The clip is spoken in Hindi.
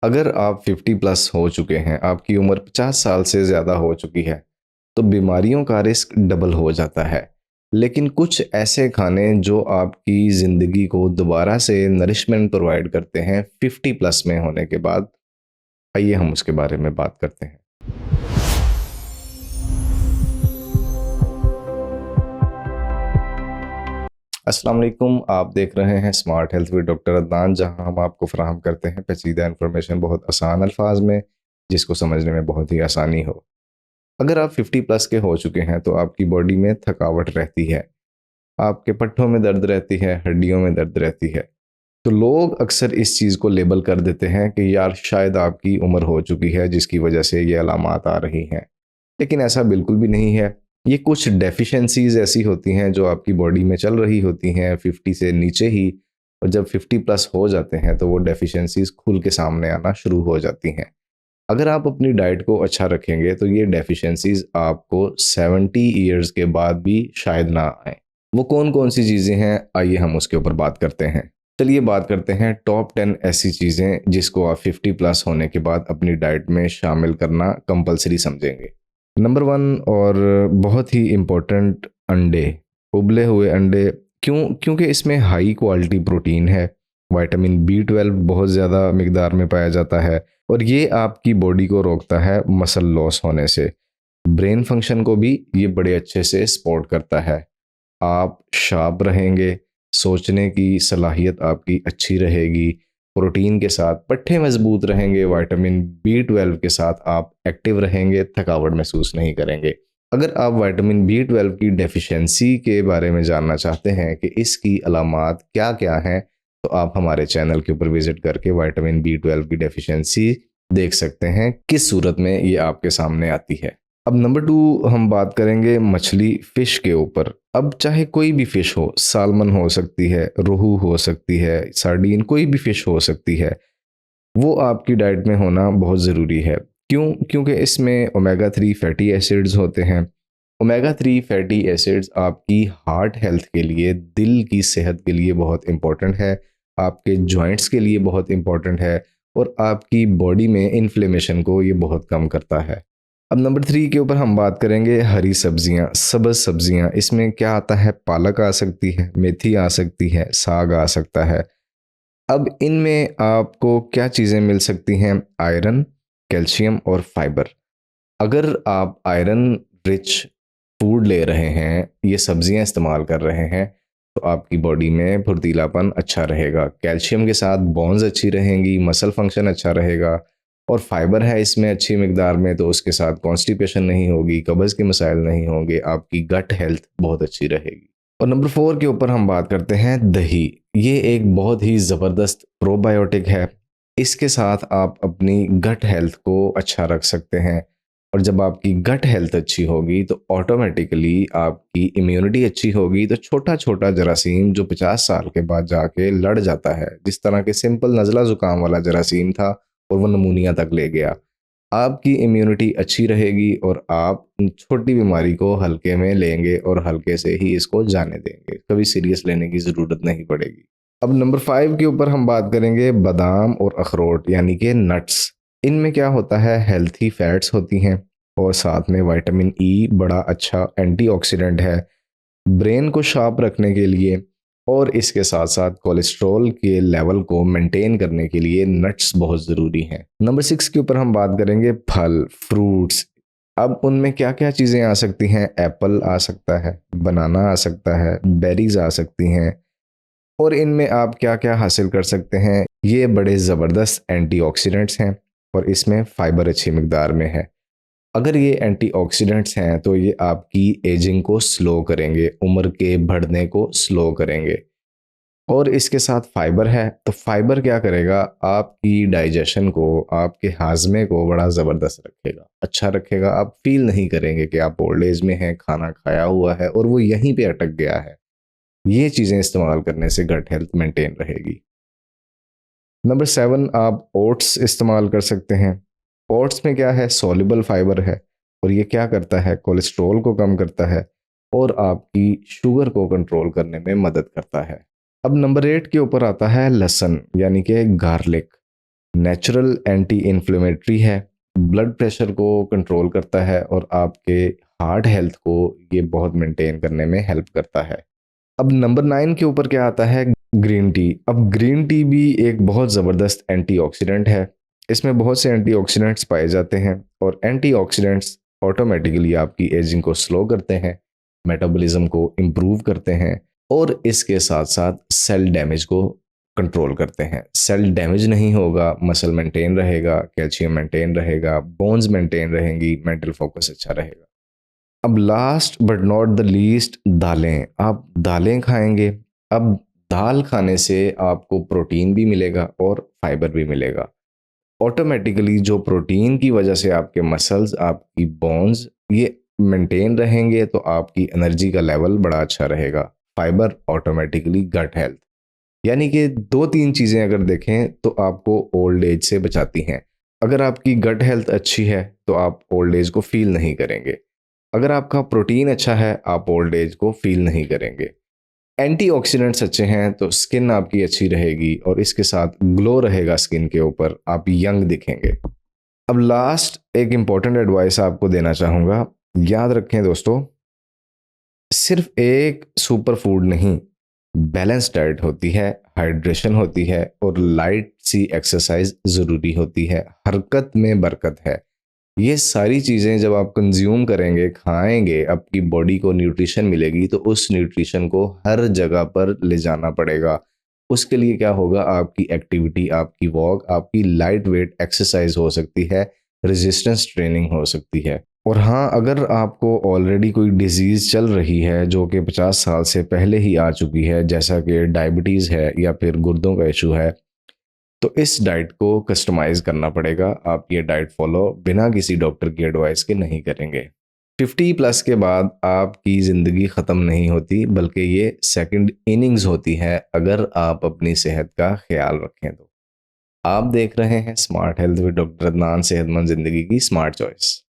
अगर आप 50 प्लस हो चुके हैं, आपकी उम्र 50 साल से ज़्यादा हो चुकी है, तो बीमारियों का रिस्क डबल हो जाता है। लेकिन कुछ ऐसे खाने जो आपकी ज़िंदगी को दोबारा से नरिशमेंट प्रोवाइड करते हैं 50 प्लस में होने के बाद, आइए हम उसके बारे में बात करते हैं। अस्सलाम वालेकुम, आप देख रहे हैं smart health with doctor Adnan, जहां हम आपको फराहम करते हैं पेचीदा इन्फॉर्मेशन बहुत आसान अल्फाज में, जिसको समझने में बहुत ही आसानी हो। अगर आप 50 प्लस के हो चुके हैं तो आपकी बॉडी में थकावट रहती है, आपके पट्ठों में दर्द रहती है, हड्डियों में दर्द रहती है। तो लोग अक्सर इस चीज़ को लेबल कर देते हैं कि यार शायद आपकी उम्र हो चुकी है जिसकी वजह से ये अलामात आ रही हैं। लेकिन ऐसा बिल्कुल भी नहीं है। ये कुछ डेफिशिएंसीज ऐसी होती हैं जो आपकी बॉडी में चल रही होती हैं 50 से नीचे ही, और जब 50 प्लस हो जाते हैं तो वो डेफिशिएंसीज खुल के सामने आना शुरू हो जाती हैं। अगर आप अपनी डाइट को अच्छा रखेंगे तो ये डेफिशिएंसीज आपको 70 ईयर्स के बाद भी शायद ना आए। वो कौन कौन सी चीज़ें हैं, आइए हम उसके ऊपर बात करते हैं। चलिए बात करते हैं टॉप 10 ऐसी चीज़ें जिसको आप 50 प्लस होने के बाद अपनी डाइट में शामिल करना कंपलसरी समझेंगे। नंबर 1 और बहुत ही इम्पोर्टेंट, अंडे। उबले हुए अंडे। क्योंकि इसमें हाई क्वालिटी प्रोटीन है, विटामिन B12 बहुत ज़्यादा मिकदार में पाया जाता है, और ये आपकी बॉडी को रोकता है मसल लॉस होने से। ब्रेन फंक्शन को भी ये बड़े अच्छे से सपोर्ट करता है। आप शार्प रहेंगे, सोचने की सलाहियत आपकी अच्छी रहेगी, प्रोटीन के साथ पट्ठे मजबूत रहेंगे, विटामिन B12 के साथ आप एक्टिव रहेंगे, थकावट महसूस नहीं करेंगे। अगर आप विटामिन B12 की डेफिशिएंसी के बारे में जानना चाहते हैं कि इसकी अलामात क्या क्या हैं, तो आप हमारे चैनल के ऊपर विजिट करके विटामिन B12 की डेफिशिएंसी देख सकते हैं किस सूरत में ये आपके सामने आती है। अब नंबर 2 हम बात करेंगे मछली, फिश के ऊपर। अब चाहे कोई भी फिश हो, सालमन हो सकती है, रोहू हो सकती है, सार्डीन, कोई भी फिश हो सकती है, वो आपकी डाइट में होना बहुत ज़रूरी है। क्योंकि इसमें ओमेगा 3 फैटी एसिड्स होते हैं। ओमेगा 3 फैटी एसिड्स आपकी हार्ट हेल्थ के लिए, दिल की सेहत के लिए बहुत इंपॉर्टेंट है, आपके जॉइंट्स के लिए बहुत इंपॉर्टेंट है, और आपकी बॉडी में इन्फ्लेमेशन को ये बहुत कम करता है। अब नंबर 3 के ऊपर हम बात करेंगे हरी सब्जियां, सब्ज़ सब्जियां। इसमें क्या आता है? पालक आ सकती है, मेथी आ सकती है, साग आ सकता है। अब इनमें आपको क्या चीज़ें मिल सकती हैं? आयरन, कैल्शियम और फाइबर। अगर आप आयरन रिच फूड ले रहे हैं, ये सब्जियां इस्तेमाल कर रहे हैं, तो आपकी बॉडी में फुर्तीलापन अच्छा रहेगा। कैल्शियम के साथ बोन्स अच्छी रहेंगी, मसल फंक्शन अच्छा रहेगा, और फाइबर है इसमें अच्छी मिकदार में, तो उसके साथ कॉन्स्टिपेशन नहीं होगी, कब्ज़ के मसाइल नहीं होंगे, आपकी गट हेल्थ बहुत अच्छी रहेगी। और नंबर 4 के ऊपर हम बात करते हैं दही। ये एक बहुत ही ज़बरदस्त प्रोबायोटिक है। इसके साथ आप अपनी गट हेल्थ को अच्छा रख सकते हैं, और जब आपकी गट हेल्थ अच्छी होगी तो ऑटोमेटिकली आपकी इम्यूनिटी अच्छी होगी, तो छोटा छोटा जरासीम जो 50 साल के बाद जाके लड़ जाता है, जिस तरह के सिंपल नज़ला ज़ुकाम वाला जरासीम था और वो नमूनिया तक ले गया, आपकी इम्यूनिटी अच्छी रहेगी और आप छोटी बीमारी को हल्के में लेंगे और हल्के से ही इसको जाने देंगे, कभी सीरियस लेने की ज़रूरत नहीं पड़ेगी। अब नंबर 5 के ऊपर हम बात करेंगे बादाम और अखरोट, यानी कि नट्स। इनमें क्या होता है? हेल्थी फैट्स होती हैं, और साथ में विटामिन ई बड़ा अच्छा एंटीऑक्सीडेंट है ब्रेन को शार्प रखने के लिए, और इसके साथ साथ कोलेस्ट्रॉल के लेवल को मेंटेन करने के लिए नट्स बहुत ज़रूरी हैं। नंबर 6 के ऊपर हम बात करेंगे फल, फ्रूट्स। अब उनमें क्या क्या चीज़ें आ सकती हैं? एप्पल आ सकता है, बनाना आ सकता है, बेरीज आ सकती हैं, और इनमें आप क्या क्या हासिल कर सकते हैं? ये बड़े ज़बरदस्त एंटीऑक्सीडेंट्स हैं, और इसमें फ़ाइबर अच्छी मिकदार में है। अगर ये एंटीऑक्सीडेंट्स हैं तो ये आपकी एजिंग को स्लो करेंगे, उम्र के बढ़ने को स्लो करेंगे। और इसके साथ फाइबर है, तो फाइबर क्या करेगा? आपकी डाइजेशन को, आपके हाजमे को बड़ा ज़बरदस्त रखेगा, अच्छा रखेगा। आप फील नहीं करेंगे कि आप ओल्ड एज में हैं, खाना खाया हुआ है और वो यहीं पे अटक गया है। ये चीज़ें इस्तेमाल करने से गट हेल्थ मेंटेन रहेगी। नंबर 7, आप ओट्स इस्तेमाल कर सकते हैं। ओट्स में क्या है? सॉल्युबल फाइबर है, और ये क्या करता है? कोलेस्ट्रॉल को कम करता है, और आपकी शुगर को कंट्रोल करने में मदद करता है। अब नंबर 8 के ऊपर आता है लहसुन, यानी कि गार्लिक। नेचुरल एंटी इन्फ्लेमेटरी है, ब्लड प्रेशर को कंट्रोल करता है और आपके हार्ट हेल्थ को ये बहुत मेंटेन करने में हेल्प करता है। अब नंबर 9 के ऊपर क्या आता है, ग्रीन टी। अब ग्रीन टी भी एक बहुत ज़बरदस्त एंटीऑक्सीडेंट है। इसमें बहुत से एंटीऑक्सीडेंट्स पाए जाते हैं और एंटीऑक्सीडेंट्स ऑटोमेटिकली आपकी एजिंग को स्लो करते हैं, मेटाबॉलिज्म को इम्प्रूव करते हैं और इसके साथ साथ सेल डैमेज को कंट्रोल करते हैं। सेल डैमेज नहीं होगा, मसल मेंटेन रहेगा, कैल्शियम मेंटेन रहेगा, बोन्स मेंटेन रहेंगी, मेंटल फोकस अच्छा रहेगा। अब last but not the least, दालें। आप दालें खाएंगे। अब दाल खाने से आपको प्रोटीन भी मिलेगा और फाइबर भी मिलेगा। ऑटोमेटिकली जो प्रोटीन की वजह से आपके मसल्स, आपकी बोन्स ये मेंटेन रहेंगे तो आपकी एनर्जी का लेवल बड़ा अच्छा रहेगा। फाइबर ऑटोमेटिकली गट हेल्थ, यानी कि 2-3 चीज़ें अगर देखें तो आपको ओल्ड एज से बचाती हैं। अगर आपकी गट हेल्थ अच्छी है तो आप ओल्ड एज को फील नहीं करेंगे। अगर आपका प्रोटीन अच्छा है आप ओल्ड एज को फील नहीं करेंगे। एंटीऑक्सीडेंट्स अच्छे हैं तो स्किन आपकी अच्छी रहेगी और इसके साथ ग्लो रहेगा स्किन के ऊपर, आप यंग दिखेंगे। अब लास्ट एक इम्पॉर्टेंट एडवाइस आपको देना चाहूँगा। याद रखें दोस्तों, सिर्फ एक सुपर फूड नहीं, बैलेंस डाइट होती है, हाइड्रेशन होती है और लाइट सी एक्सरसाइज ज़रूरी होती है। हरकत में बरकत है। ये सारी चीज़ें जब आप कंज्यूम करेंगे, खाएंगे, आपकी बॉडी को न्यूट्रिशन मिलेगी तो उस न्यूट्रिशन को हर जगह पर ले जाना पड़ेगा। उसके लिए क्या होगा, आपकी एक्टिविटी, आपकी वॉक, आपकी लाइट वेट एक्सरसाइज हो सकती है, रेजिस्टेंस ट्रेनिंग हो सकती है। और हाँ, अगर आपको ऑलरेडी कोई डिजीज़ चल रही है जो कि 50 साल से पहले ही आ चुकी है, जैसा कि डायबिटीज़ है या फिर गुर्दों का इशू है, तो इस डाइट को कस्टमाइज करना पड़ेगा। आप ये डाइट फॉलो बिना किसी डॉक्टर की एडवाइस के नहीं करेंगे। 50 प्लस के बाद आपकी ज़िंदगी ख़त्म नहीं होती, बल्कि ये सेकंड इनिंग्स होती है अगर आप अपनी सेहत का ख्याल रखें तो। आप देख रहे हैं smart health with doctor Adnan, सेहतमंद ज़िंदगी की स्मार्ट चॉइस।